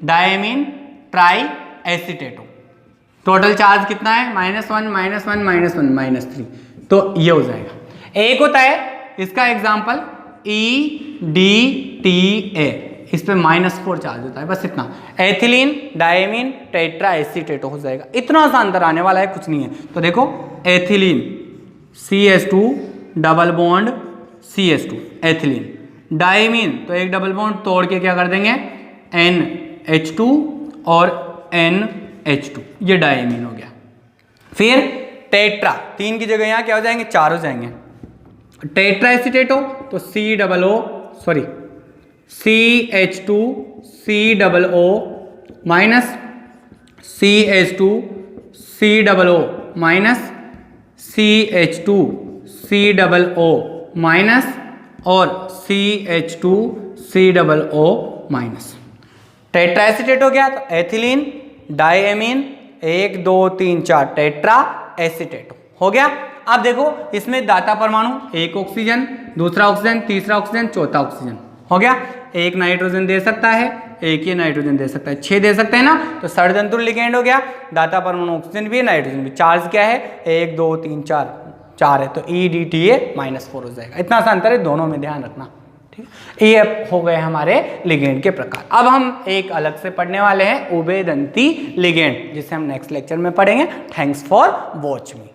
diamine triacetato. Total charge कितना है -1 -1 -1 -3, तो ये हो जाएगा। एक होता है इसका एग्जाम्पल EDTA, इस पे -4 चार्ज होता है, बस इतना। एथिलीन, डायमीन, टेट्रा एसीटेटो हो जाएगा। इतना सा अंतर आने वाला है, कुछ नहीं है। तो देखो ethylene CH2 double bond CH2 ethylene, diamine तो एक डबल बॉन्ड तोड़ के क्या कर देंगे NH2 और NH2, ये डायमीन हो गया। फिर टेट्रा, 3 की जगह यहाँ क्या हो जाएंगे 4 हो जाएंगे। टेट्रा एसीटेटो तो CH2 COO minus CH2 COO minus CH2 COO minus और CH2 COO minus. Tetra acetate हो गया, तो एथिलीन डायमीन 1 2 3 4 टेट्रा एसीटेट हो गया। अब देखो इसमें दाता परमाणु, एक ऑक्सीजन, दूसरा ऑक्सीजन, तीसरा ऑक्सीजन, चौथा ऑक्सीजन हो गया। एक नाइट्रोजन दे सकता है, एक ही नाइट्रोजन दे सकता है, 6 दे सकते हैं ना, तो षड्यंत्र लिगेंड हो गया। दाता परमाणु ऑक्सीजन भी है, नाइट्रोजन भी। चार्ज क्या है 1 2 3 4 है, तो EDTA -4 हो जाएगा। इतना सा अंतर है दोनों में, ध्यान रखना। ठीक है, ये हो गए हमारे लिगेंड के प्रकार। अब हम एक अलग से पढ़ने वाले हैं उभयदंती लिगेंड, जिसे हम नेक्स्ट लेक्चर में पढ़ेंगे। Thanks for watch me.